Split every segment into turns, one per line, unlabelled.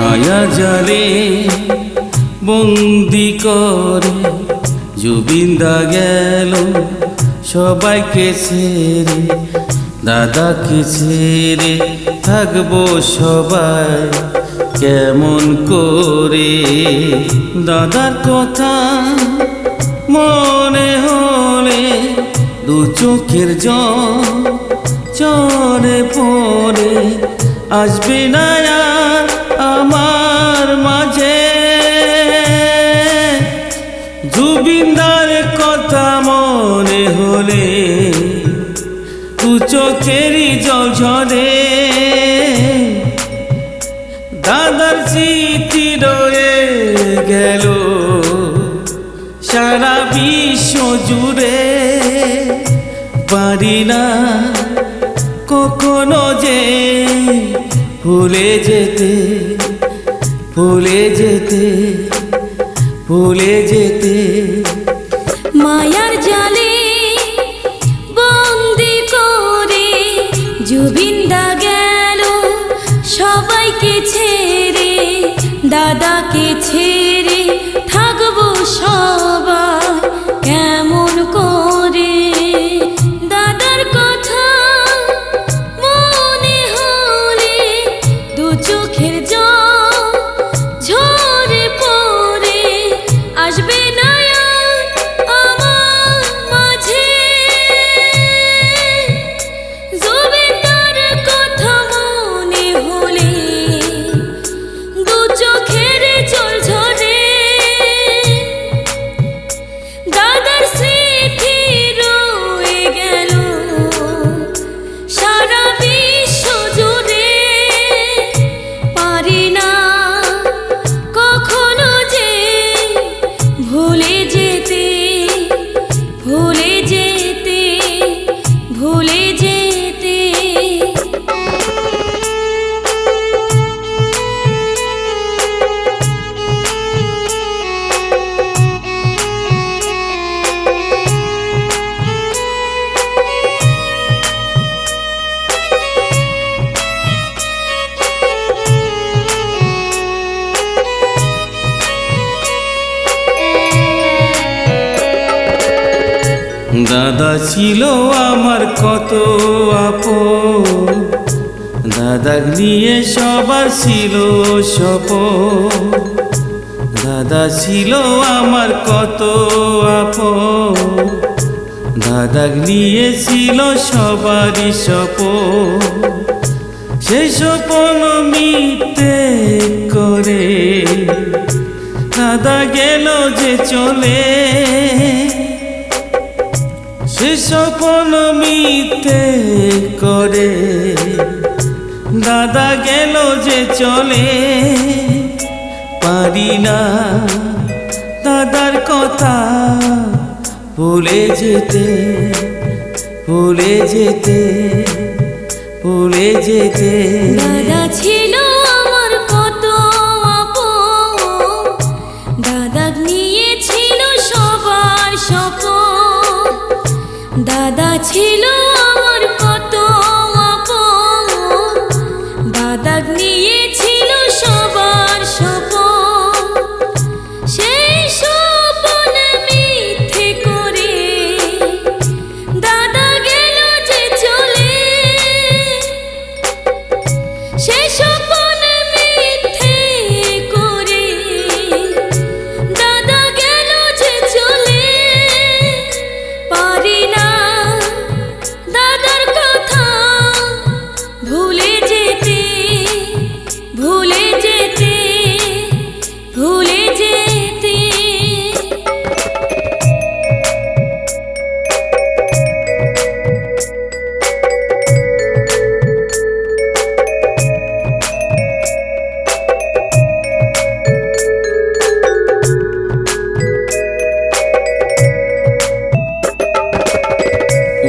মায়া জালে বন্দি করে জুবিনদা গেল সবাইকে ছেড়ে, দাদাকে ছেড়ে থাকবো সবাই কেমন করে। দাদার কথা মনে হলে দু চোখের জল চরে পড়ে, আসবে না আর আমার মাঝে। জুবিনদার কথা মনে হলে দু চোখেরই জল ঝরে। দাদার স্মৃতি রয়ে গেল সারা বিশ্ব জুড়ে, পারি না কখনো যে ভুলে যেতে, ভুলে যেতে, ভুলে যেতে।
মায়ার জালে বন্দি করে জুবিনদা গেল সবাইকে ছেড়ে, দাদাকে ছেড়ে থাকবো সবাই কেমন করে। দাদার কথা মনে হলে দু চোখের জল ঝরে পড়ে, আসবে না আর আমার মাঝে। জুবিনদার কথা মনে হলে দু চোখের জল ঝরে। দাদার স্মৃতি রয়ে গেল সারা বিশ্ব জুড়ে, পারি না কখনো যে ভুলে যেতে, ভুলে যেতে, ভুলে যেতে।
দাদা ছিল আমার কত আপন, দাদা নিয়ে সবার ছিল স্বপন। দাদা ছিল আমার কত আপন, দাদা নিয়ে ছিল সবারই স্বপন। সে স্বপন মিথ্যে করে দাদা গেল যে চলে, সে স্বপ্ন মিথ্যে করে দাদা গেল যে চলে। পারি না দাদার কথা ভুলে যেতে, ভুলে যেতে, ভুলে যেতে।
দাদা ছিল আমার কত আপন, দাদা নিয়েছিল সবার স্বপন। দাদা ছিল আমার কত আপন, দাদা নিয়েছিল সবার স্বপন। সেই স্বপন মিথ্যে করে দাদা গেল যে চলে, সেই স্বপন মিথ্যে করে দাদা গেল যে চলে। পারি না দাদার কথা ভুলে যেতে, ভুলে যেতে, ভুলে যেতে।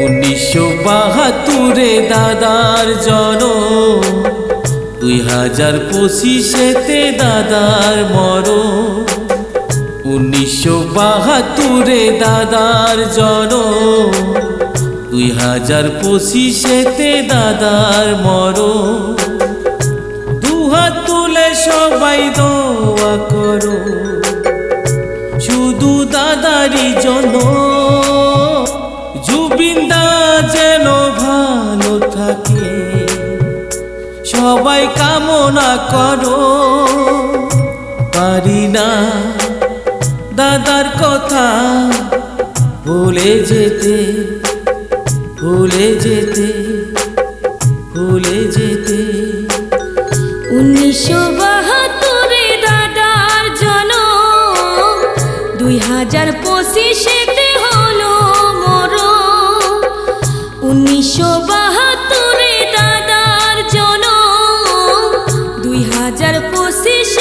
উনিশশো ৭২ দাদার জন্ম, 2025 দাদার মরণ। 1972 দাদার জন্ম, 2025 দাদার মরণ। দুহাত তুলে সবাই দোয়া করো শুধু দাদারই জন্য, জুবিনদা যেন ভালো থাকে সবাই কামনা করো। পারি না দাদার কথা ভুলে যেতে, ভুলে যেতে, ভুলে যেতে।
1972 দাদার জনম, 2025 হলো মরণ। 1972 দাদার জনম, 2025